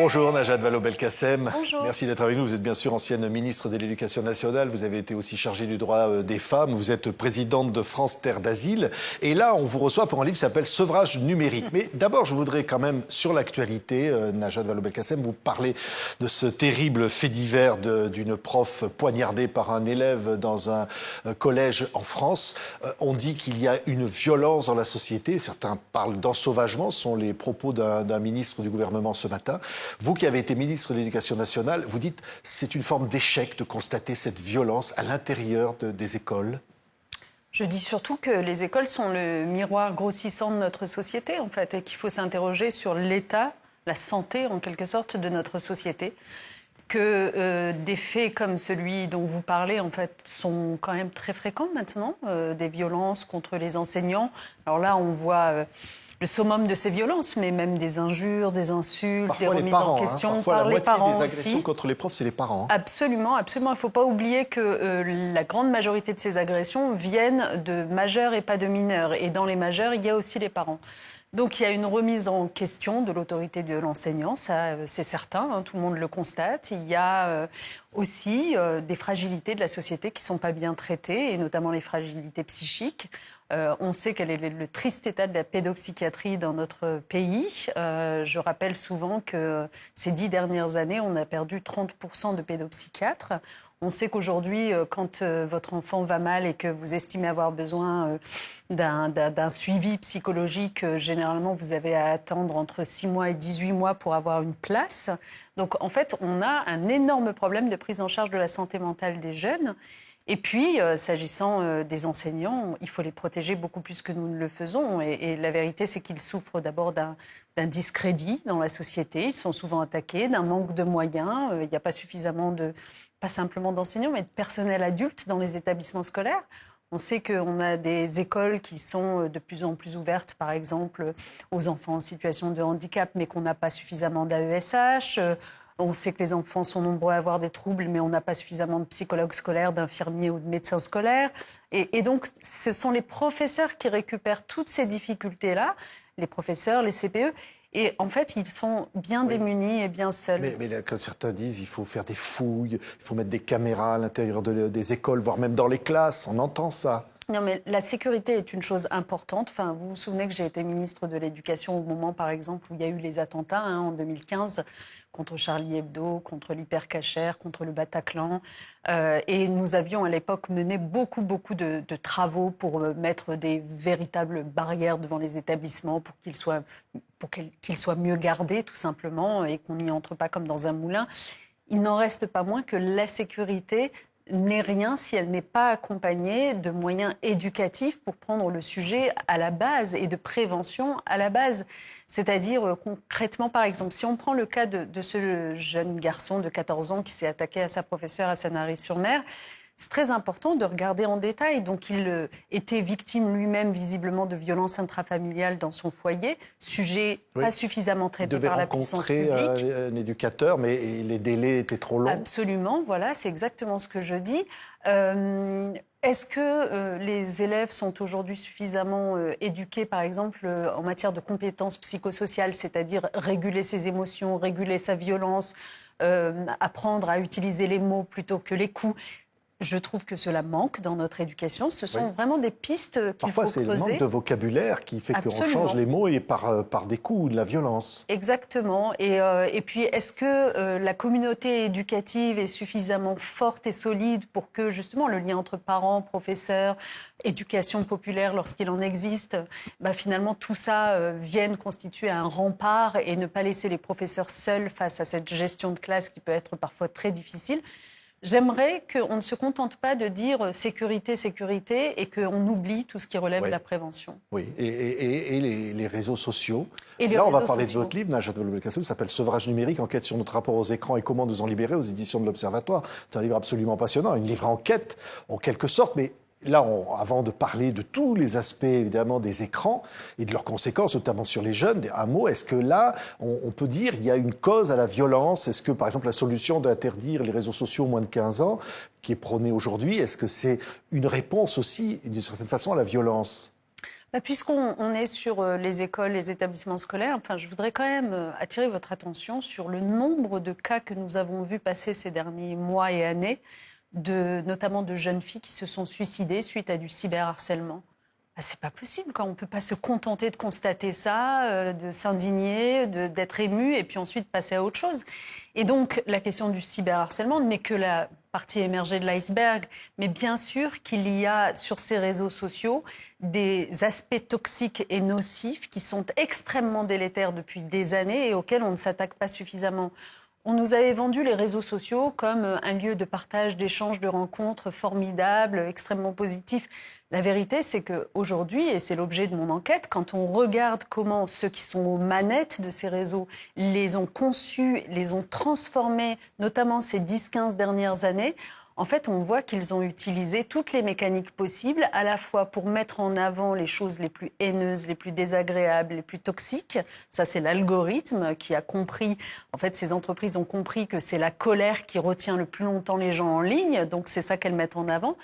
Bonjour Najat Vallaud-Belkacem. Bonjour. Merci d'être avec nous. Vous êtes bien sûr ancienne ministre de l'Éducation nationale. Vous avez été aussi chargée du droit des femmes. Vous êtes présidente de France Terre d'Asile. Et là, on vous reçoit pour un livre qui s'appelle Sevrage numérique. Mais d'abord, je voudrais quand même, sur l'actualité, Najat Vallaud-Belkacem, vous parler de ce terrible fait divers d'une prof poignardée par un élève dans un collège en France. On dit qu'il y a une violence dans la société. Certains parlent d'ensauvagement. Ce sont les propos d'un ministre du gouvernement ce matin. Vous qui avez été ministre de l'Éducation nationale, vous dites que c'est une forme d'échec de constater cette violence à l'intérieur des écoles. Je dis surtout que les écoles sont le miroir grossissant de notre société, en fait, et qu'il faut s'interroger sur l'état, la santé, en quelque sorte, de notre société. Que des faits comme celui dont vous parlez, en fait, sont quand même très fréquents maintenant, des violences contre les enseignants. Alors là, on voit le summum de ces violences, mais même des injures, des insultes, parfois des remises en question par les parents des agressions aussi. contre les profs, c'est les parents. Absolument, absolument. Il ne faut pas oublier que la grande majorité de ces agressions viennent de majeurs et pas de mineurs. Et dans les majeurs, il y a aussi les parents. Donc il y a une remise en question de l'autorité de l'enseignant, ça c'est certain, hein, tout le monde le constate. Il y a aussi des fragilités de la société qui ne sont pas bien traitées, et notamment les fragilités psychiques. On sait quel est le triste état de la pédopsychiatrie dans notre pays. Je rappelle souvent que ces 10 dernières années, on a perdu 30% de pédopsychiatres. On sait qu'aujourd'hui, quand votre enfant va mal et que vous estimez avoir besoin d'un suivi psychologique, généralement, vous avez à attendre entre 6 mois et 18 mois pour avoir une place. Donc, en fait, on a un énorme problème de prise en charge de la santé mentale des jeunes. Et puis, s'agissant des enseignants, il faut les protéger beaucoup plus que nous ne le faisons. Et la vérité, c'est qu'ils souffrent d'abord d'un discrédit dans la société. Ils sont souvent attaqués, d'un manque de moyens. Il n'y a pas suffisamment pas simplement d'enseignants, mais de personnel adulte dans les établissements scolaires. On sait qu'on a des écoles qui sont de plus en plus ouvertes, par exemple, aux enfants en situation de handicap, mais qu'on n'a pas suffisamment d'AESH. On sait que les enfants sont nombreux à avoir des troubles, mais on n'a pas suffisamment de psychologues scolaires, d'infirmiers ou de médecins scolaires. Et donc, ce sont les professeurs qui récupèrent toutes ces difficultés-là, les professeurs, les CPE. Et en fait, ils sont bien démunis et bien seuls. Mais là, comme certains disent, il faut faire des fouilles, il faut mettre des caméras à l'intérieur des écoles, voire même dans les classes. On entend ça. Non, mais la sécurité est une chose importante. Enfin, vous vous souvenez que j'ai été ministre de l'Éducation au moment, par exemple, où il y a eu les attentats en 2015 contre Charlie Hebdo, contre l'Hypercacher, contre le Bataclan. Et nous avions à l'époque mené beaucoup de travaux pour mettre des véritables barrières devant les établissements pour qu'ils soient mieux gardés, tout simplement, et qu'on n'y entre pas comme dans un moulin. Il n'en reste pas moins que la sécurité n'est rien si elle n'est pas accompagnée de moyens éducatifs pour prendre le sujet à la base et de prévention à la base. C'est-à-dire concrètement, par exemple, si on prend le cas de ce jeune garçon de 14 ans qui s'est attaqué à sa professeure à Sanary-sur-Mer, c'est très important de regarder en détail. Donc, il était victime lui-même, visiblement, de violences intrafamiliales dans son foyer, sujet pas suffisamment traité par la puissance publique. Il devait rencontrer un éducateur, mais les délais étaient trop longs. Absolument, voilà, c'est exactement ce que je dis. Est-ce que les élèves sont aujourd'hui suffisamment éduqués, par exemple, en matière de compétences psychosociales, c'est-à-dire réguler ses émotions, réguler sa violence, apprendre à utiliser les mots plutôt que les coups? Je trouve que cela manque dans notre éducation. Ce sont vraiment des pistes qu'il faut creuser. Parfois, c'est le manque de vocabulaire qui fait qu'on change les mots et par des coups ou de la violence. Exactement. Et puis, est-ce que la communauté éducative est suffisamment forte et solide pour que, justement, le lien entre parents, professeurs, éducation populaire, lorsqu'il en existe, finalement, tout ça vienne constituer un rempart et ne pas laisser les professeurs seuls face à cette gestion de classe qui peut être parfois très difficile? J'aimerais qu'on ne se contente pas de dire sécurité, sécurité et qu'on oublie tout ce qui relève de la prévention. Oui, et les réseaux sociaux. Et là, on va parler de votre livre, Najat Vallaud-Belkacem, qui s'appelle Sevrage numérique, enquête sur notre rapport aux écrans et comment nous en libérer, aux éditions de l'Observatoire. C'est un livre absolument passionnant, une livre enquête en quelque sorte, mais là, avant de parler de tous les aspects, évidemment, des écrans et de leurs conséquences, notamment sur les jeunes, un mot, est-ce que là, on peut dire qu'il y a une cause à la violence? Est-ce que, par exemple, la solution d'interdire les réseaux sociaux aux moins de 15 ans, qui est prônée aujourd'hui, est-ce que c'est une réponse aussi, d'une certaine façon, à la violence? Puisqu'on est sur les écoles, les établissements scolaires, je voudrais quand même attirer votre attention sur le nombre de cas que nous avons vus passer ces derniers mois et années, notamment de jeunes filles qui se sont suicidées suite à du cyberharcèlement. C'est pas possible, quoi. On peut pas se contenter de constater ça, de s'indigner, d'être ému et puis ensuite passer à autre chose. Et donc, la question du cyberharcèlement n'est que la partie émergée de l'iceberg, mais bien sûr qu'il y a sur ces réseaux sociaux des aspects toxiques et nocifs qui sont extrêmement délétères depuis des années et auxquels on ne s'attaque pas suffisamment. On nous avait vendu les réseaux sociaux comme un lieu de partage, d'échange, de rencontres formidable, extrêmement positif. La vérité, c'est qu'aujourd'hui, et c'est l'objet de mon enquête, quand on regarde comment ceux qui sont aux manettes de ces réseaux les ont conçus, les ont transformés, notamment ces 10-15 dernières années, en fait, on voit qu'ils ont utilisé toutes les mécaniques possibles, à la fois pour mettre en avant les choses les plus haineuses, les plus désagréables, les plus toxiques. Ça, c'est l'algorithme qui a compris. En fait, ces entreprises ont compris que c'est la colère qui retient le plus longtemps les gens en ligne. Donc, c'est ça qu'elles mettent en avant.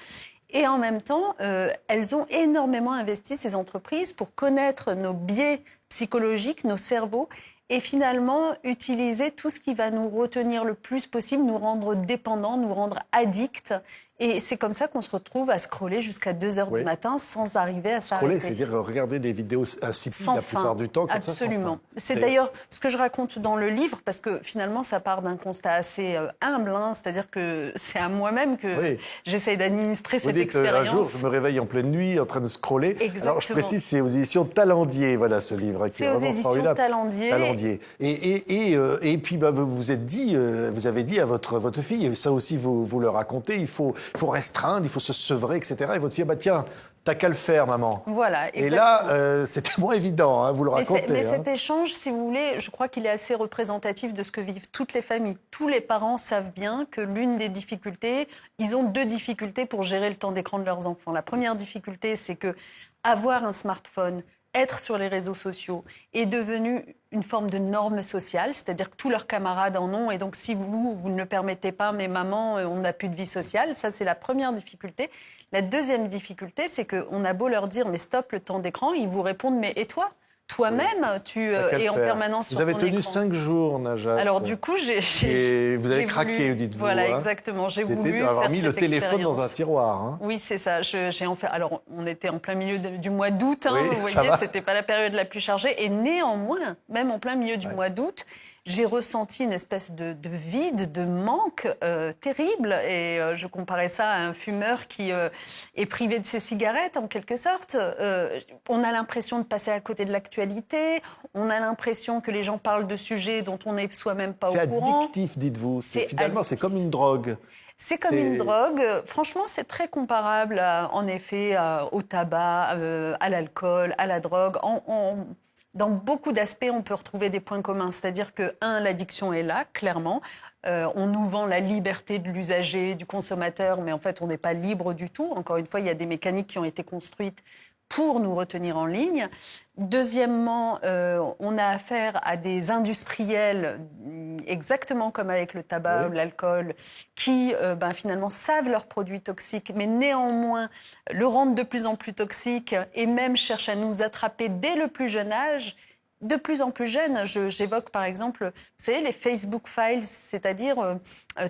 Et en même temps, elles ont énormément investi, ces entreprises, pour connaître nos biais psychologiques, nos cerveaux, et finalement utiliser tout ce qui va nous retenir le plus possible, nous rendre dépendants, nous rendre addicts. Et c'est comme ça qu'on se retrouve à scroller jusqu'à 2h du matin sans arriver à s'arrêter. Scroller, c'est-à-dire regarder des vidéos insipides la plupart du temps. Comme absolument. Ça, c'est d'ailleurs ce que je raconte dans le livre, parce que finalement, ça part d'un constat assez humble. C'est-à-dire que c'est à moi-même que j'essaye d'administrer cette expérience. Un jour, je me réveille en pleine nuit en train de scroller. Exactement. Alors, je précise, c'est aux éditions Talendier, voilà ce livre. C'est aux éditions Talendier. Et puis, vous avez dit à votre fille, et ça aussi vous le racontez, il faut restreindre, il faut se sevrer, etc. Et votre fille, tiens, t'as qu'à le faire, maman. Voilà, exactement. Et là, c'était moins évident, hein, vous le racontez. Mais cet échange, si vous voulez, je crois qu'il est assez représentatif de ce que vivent toutes les familles. Tous les parents savent bien que l'une des difficultés, ils ont 2 difficultés pour gérer le temps d'écran de leurs enfants. La première difficulté, c'est que avoir un smartphone, être sur les réseaux sociaux est devenu une forme de norme sociale, c'est-à-dire que tous leurs camarades en ont, et donc si vous ne le permettez pas, mais maman, on n'a plus de vie sociale, ça c'est la première difficulté. La deuxième difficulté, c'est qu'on a beau leur dire, mais stop le temps d'écran, ils vous répondent, mais et toi ? Toi-même, tu es en permanence sur ton écran. Vous avez tenu 5 jours, Najat. Alors du coup, et vous avez craqué, dites-vous. Voilà, hein. Exactement. J'ai voulu avoir mis le téléphone expérience dans un tiroir. Hein. Oui, c'est ça. Alors, on était en plein milieu du mois d'août. Oui, vous voyez, c'était pas la période la plus chargée. Et néanmoins, même en plein milieu du mois d'août, j'ai ressenti une espèce de vide, de manque terrible. Et je comparais ça à un fumeur qui est privé de ses cigarettes, en quelque sorte. On a l'impression de passer à côté de l'actualité. On a l'impression que les gens parlent de sujets dont on n'est soi-même pas au courant. C'est addictif, dites-vous. Finalement, c'est comme une drogue. C'est comme une drogue. Franchement, c'est très comparable, en effet, au tabac, à l'alcool, à la drogue. Dans beaucoup d'aspects, on peut retrouver des points communs. C'est-à-dire que, l'addiction est là, clairement. On nous vend la liberté de l'usager, du consommateur, mais en fait, on n'est pas libre du tout. Encore une fois, il y a des mécaniques qui ont été construites pour nous retenir en ligne. Deuxièmement, on a affaire à des industriels, exactement comme avec le tabac ou l'alcool, qui finalement savent leurs produits toxiques, mais néanmoins le rendent de plus en plus toxique et même cherchent à nous attraper dès le plus jeune âge. De plus en plus jeunes, j'évoque par exemple, vous savez, les Facebook Files, c'est-à-dire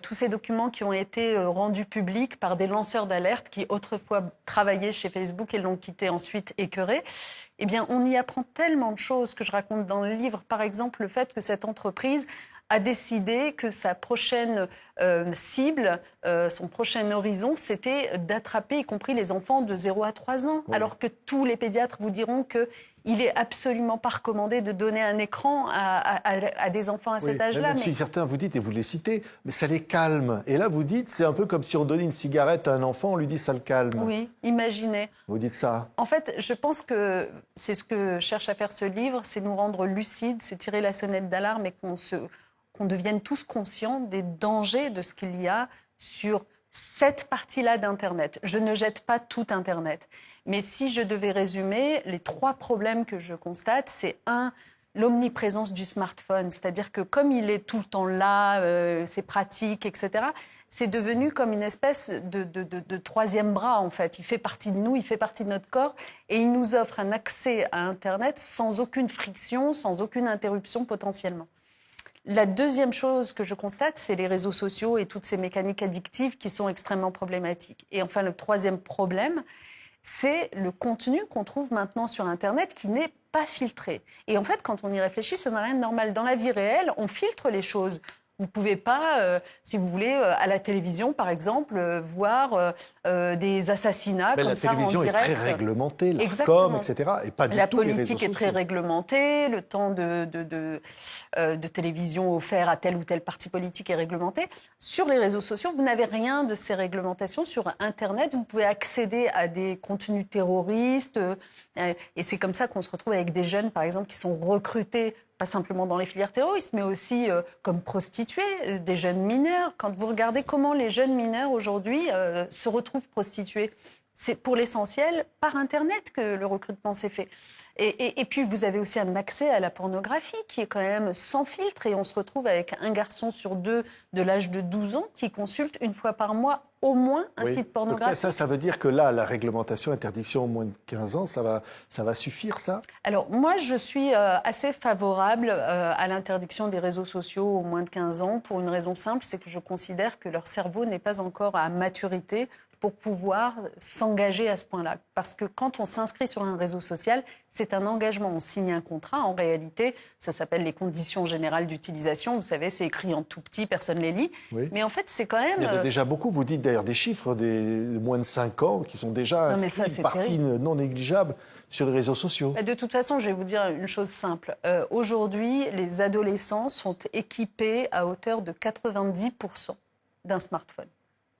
tous ces documents qui ont été rendus publics par des lanceurs d'alerte qui autrefois travaillaient chez Facebook et l'ont quitté ensuite écœurés. Eh bien, on y apprend tellement de choses que je raconte dans le livre. Par exemple, le fait que cette entreprise a décidé que sa prochaine cible, son prochain horizon, c'était d'attraper, y compris les enfants de 0 à 3 ans. Oui. Alors que tous les pédiatres vous diront qu'il est absolument pas recommandé de donner un écran à des enfants à cet âge-là. Même si certains vous dites, et vous les citez, mais ça les calme. Et là, vous dites, c'est un peu comme si on donnait une cigarette à un enfant, on lui dit ça le calme. Oui, imaginez. Vous dites ça. En fait, je pense que c'est ce que cherche à faire ce livre, c'est nous rendre lucides, c'est tirer la sonnette d'alarme et qu'on devienne tous conscients des dangers de ce qu'il y a sur cette partie-là d'Internet. Je ne jette pas tout Internet. Mais si je devais résumer, les 3 problèmes que je constate, c'est 1, l'omniprésence du smartphone. C'est-à-dire que comme il est tout le temps là, c'est pratique, etc., c'est devenu comme une espèce de troisième bras, en fait. Il fait partie de nous, il fait partie de notre corps et il nous offre un accès à Internet sans aucune friction, sans aucune interruption potentiellement. La deuxième chose que je constate, c'est les réseaux sociaux et toutes ces mécaniques addictives qui sont extrêmement problématiques. Et enfin, le troisième problème, c'est le contenu qu'on trouve maintenant sur Internet qui n'est pas filtré. Et en fait, quand on y réfléchit, ça n'a rien de normal. Dans la vie réelle, on filtre les choses. Vous ne pouvez pas, si vous voulez, à la télévision, par exemple, voir des assassinats mais comme ça en direct. La télévision est très réglementée, l'ARCOM, etc. Et pas du la tout les réseaux politique est sociaux. très réglementée, le temps de télévision offert à tel ou tel parti politique est réglementé. Sur les réseaux sociaux, vous n'avez rien de ces réglementations. Sur Internet, vous pouvez accéder à des contenus terroristes. Et c'est comme ça qu'on se retrouve avec des jeunes, par exemple, qui sont recrutés pas simplement dans les filières terroristes, mais aussi comme prostituées, des jeunes mineurs. Quand vous regardez comment les jeunes mineurs aujourd'hui se retrouvent prostitués, c'est pour l'essentiel par Internet que le recrutement s'est fait. Et puis vous avez aussi un accès à la pornographie qui est quand même sans filtre et on se retrouve avec un garçon sur deux de l'âge de 12 ans qui consulte une fois par mois au moins un site pornographique. Donc ça veut dire que là, la réglementation, interdiction au moins de 15 ans, ça va suffire, ça? Alors, moi, je suis assez favorable à l'interdiction des réseaux sociaux au moins de 15 ans pour une raison simple, c'est que je considère que leur cerveau n'est pas encore à maturité pour pouvoir s'engager à ce point-là. Parce que quand on s'inscrit sur un réseau social, c'est un engagement. On signe un contrat. En réalité, ça s'appelle les conditions générales d'utilisation. Vous savez, c'est écrit en tout petit, personne ne les lit. Oui. Mais en fait, c'est quand même... Il y en a déjà beaucoup. Vous dites d'ailleurs des chiffres des moins de 5 ans qui sont déjà une partie non négligeable sur les réseaux sociaux. De toute façon, je vais vous dire une chose simple. Aujourd'hui, les adolescents sont équipés à hauteur de 90% d'un smartphone.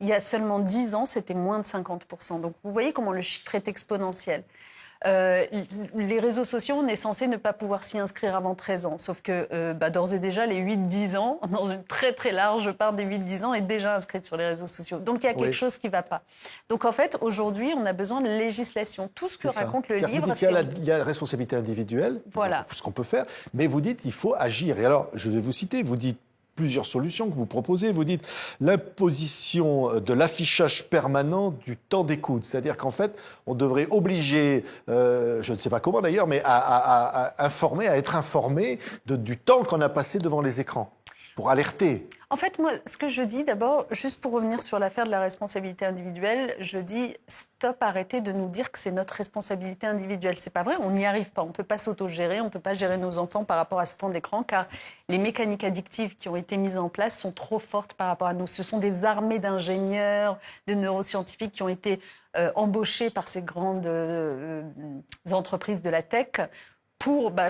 Il y a seulement 10 ans, c'était moins de 50%. Donc, vous voyez comment le chiffre est exponentiel. Les réseaux sociaux, on est censé ne pas pouvoir s'y inscrire avant 13 ans. Sauf que, d'ores et déjà, les 8-10 ans, dans une très très large part des 8-10 ans, est déjà inscrite sur les réseaux sociaux. Donc, il y a quelque chose qui ne va pas. Donc, en fait, aujourd'hui, on a besoin de législation. Tout ce que raconte le livre, c'est... Il y a la responsabilité individuelle, voilà. Ce qu'on peut faire, mais vous dites qu'il faut agir. Et alors, je vais vous citer, vous dites plusieurs solutions que vous proposez. Vous dites l'imposition de l'affichage permanent du temps d'écoute. C'est-à-dire qu'en fait, on devrait obliger, je ne sais pas comment d'ailleurs, mais à être informé du temps qu'on a passé devant les écrans, pour alerter. En fait, moi, ce que je dis d'abord, juste pour revenir sur l'affaire de la responsabilité individuelle, je dis stop, arrêtez de nous dire que c'est notre responsabilité individuelle. C'est pas vrai, on n'y arrive pas. On ne peut pas s'autogérer, on ne peut pas gérer nos enfants par rapport à ce temps d'écran, car les mécaniques addictives qui ont été mises en place sont trop fortes par rapport à nous. Ce sont des armées d'ingénieurs, de neuroscientifiques qui ont été embauchés par ces grandes entreprises de la tech.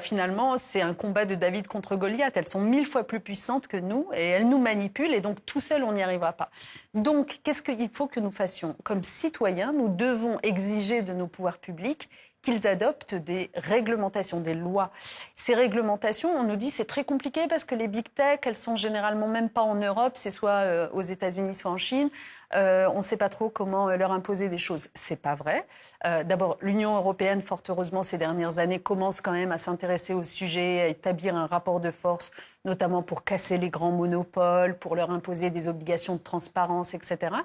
Finalement, c'est un combat de David contre Goliath. Elles sont 1000 fois plus puissantes que nous et elles nous manipulent et donc tout seul, on n'y arrivera pas. Donc, qu'est-ce qu'il faut que nous fassions? Comme citoyens, nous devons exiger de nos pouvoirs publics qu'ils adoptent des réglementations, des lois. Ces réglementations, on nous dit c'est très compliqué parce que les big tech, elles sont généralement même pas en Europe, c'est soit aux États-Unis, soit en Chine. On ne sait pas trop comment leur imposer des choses. C'est pas vrai. D'abord, l'Union européenne, fort heureusement, ces dernières années, commence quand même à s'intéresser au sujet, à établir un rapport de force, notamment pour casser les grands monopoles, pour leur imposer des obligations de transparence, etc.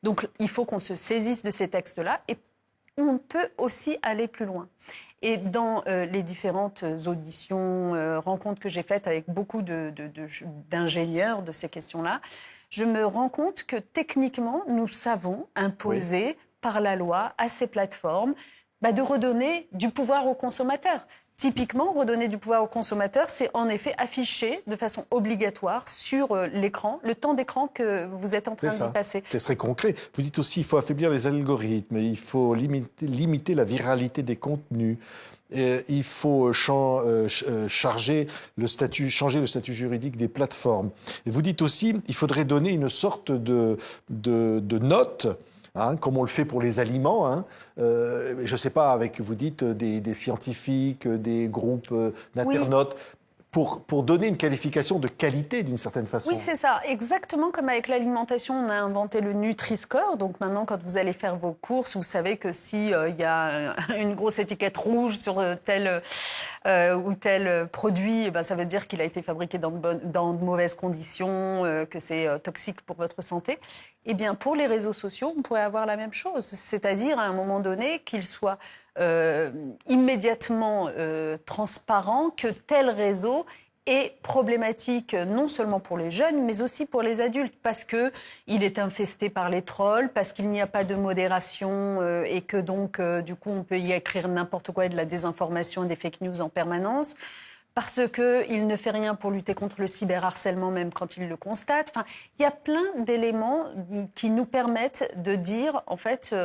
Donc, il faut qu'on se saisisse de ces textes-là et on peut aussi aller plus loin. Et dans les différentes auditions, rencontres que j'ai faites avec beaucoup d'ingénieurs de ces questions-là, je me rends compte que techniquement, nous savons imposer par la loi à ces plateformes de redonner du pouvoir aux consommateurs. Typiquement, redonner du pouvoir aux consommateurs, c'est en effet afficher de façon obligatoire sur l'écran le temps d'écran que vous êtes en train d'y passer. Ce serait concret. Vous dites aussi qu'il faut affaiblir les algorithmes, il faut limiter la viralité des contenus. Il faut changer le statut juridique des plateformes. Et vous dites aussi qu'il faudrait donner une sorte de note, comme on le fait pour les aliments. Je ne sais pas, vous dites des scientifiques, des groupes d'internautes. pour donner une qualification de qualité d'une certaine façon. Oui, c'est ça. Exactement comme avec l'alimentation, on a inventé le Nutri-Score. Donc maintenant, quand vous allez faire vos courses, vous savez que si il y a une grosse étiquette rouge sur tel ou tel produit, eh ben, ça veut dire qu'il a été fabriqué dans de mauvaises conditions, que c'est toxique pour votre santé. Eh bien, pour les réseaux sociaux, on pourrait avoir la même chose. C'est-à-dire, à un moment donné, qu'ils soient immédiatement transparent que tel réseau est problématique non seulement pour les jeunes, mais aussi pour les adultes, parce qu'il est infesté par les trolls, parce qu'il n'y a pas de modération et que donc, du coup, on peut y écrire n'importe quoi et de la désinformation et des fake news en permanence, parce qu'il ne fait rien pour lutter contre le cyberharcèlement, même quand il le constate. Enfin, il y a plein d'éléments qui nous permettent de dire, en fait...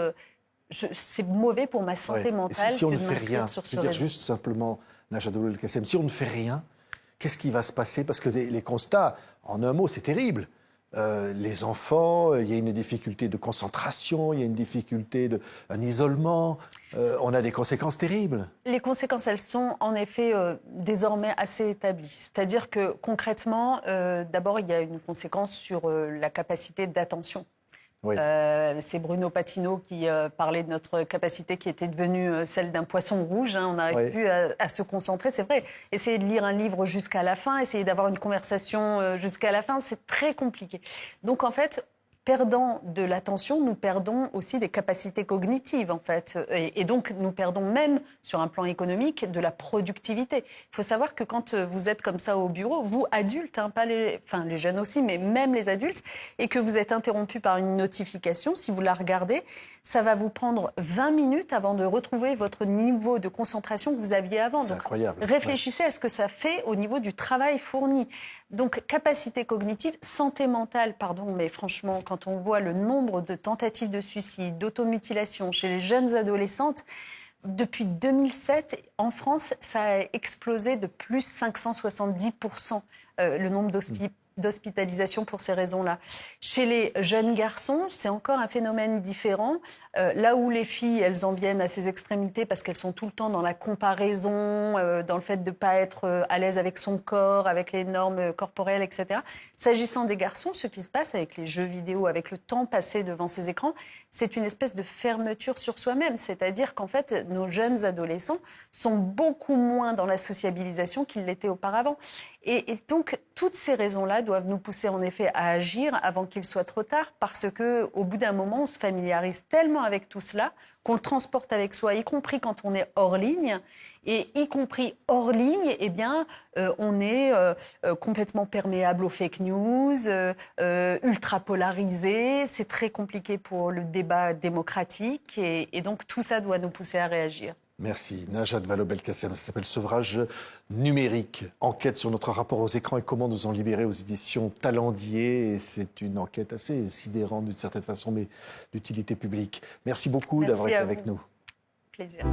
c'est mauvais pour ma santé mentale si on que ne de fait m'inscrire rien, sur ce je veux dire réseau. juste simplement, Najat Vallaud-Belkacem, si on ne fait rien, qu'est-ce qui va se passer? Parce que les constats, en un mot, c'est terrible. Les enfants, il y a une difficulté de concentration, il y a une difficulté un isolement, on a des conséquences terribles. Les conséquences, elles sont en effet désormais assez établies. C'est-à-dire que concrètement, d'abord, il y a une conséquence sur la capacité d'attention. Oui. C'est Bruno Patino qui parlait de notre capacité qui était devenue celle d'un poisson rouge. Hein. On n'arrive plus à se concentrer, c'est vrai. Essayer de lire un livre jusqu'à la fin, essayer d'avoir une conversation jusqu'à la fin, c'est très compliqué. Donc en fait, perdant de l'attention, nous perdons aussi des capacités cognitives, en fait. Et donc, nous perdons même, sur un plan économique, de la productivité. Il faut savoir que quand vous êtes comme ça au bureau, vous, adultes, hein, pas les jeunes aussi, mais même les adultes, et que vous êtes interrompu par une notification, si vous la regardez, ça va vous prendre 20 minutes avant de retrouver votre niveau de concentration que vous aviez avant. C'est donc, incroyable. réfléchissez à ce que ça fait au niveau du travail fourni. Donc, capacité cognitive, santé mentale, pardon, mais franchement, quand on voit le nombre de tentatives de suicide, d'automutilation chez les jeunes adolescentes, depuis 2007, en France, ça a explosé de plus 570% le nombre d'hospitalisations pour ces raisons-là. Chez les jeunes garçons, c'est encore un phénomène différent. Là où les filles, elles en viennent à ces extrémités parce qu'elles sont tout le temps dans la comparaison, dans le fait de ne pas être à l'aise avec son corps, avec les normes corporelles, etc. S'agissant des garçons, ce qui se passe avec les jeux vidéo, avec le temps passé devant ces écrans, c'est une espèce de fermeture sur soi-même. C'est-à-dire qu'en fait, nos jeunes adolescents sont beaucoup moins dans la sociabilisation qu'ils l'étaient auparavant. Et donc, toutes ces raisons-là doivent nous pousser en effet à agir avant qu'il soit trop tard, parce qu'au bout d'un moment, on se familiarise tellement avec tout cela qu'on le transporte avec soi, y compris quand on est hors ligne. Et y compris hors ligne, eh bien, on est complètement perméable aux fake news, ultra polarisé. C'est très compliqué pour le débat démocratique. Et donc, tout ça doit nous pousser à réagir. Merci. Najat Vallaud-Belkacem, ça s'appelle Sevrage numérique. Enquête sur notre rapport aux écrans et comment nous en libérer aux éditions Talendier. Et c'est une enquête assez sidérante d'une certaine façon, mais d'utilité publique. Merci beaucoup d'avoir été avec nous. Plaisir.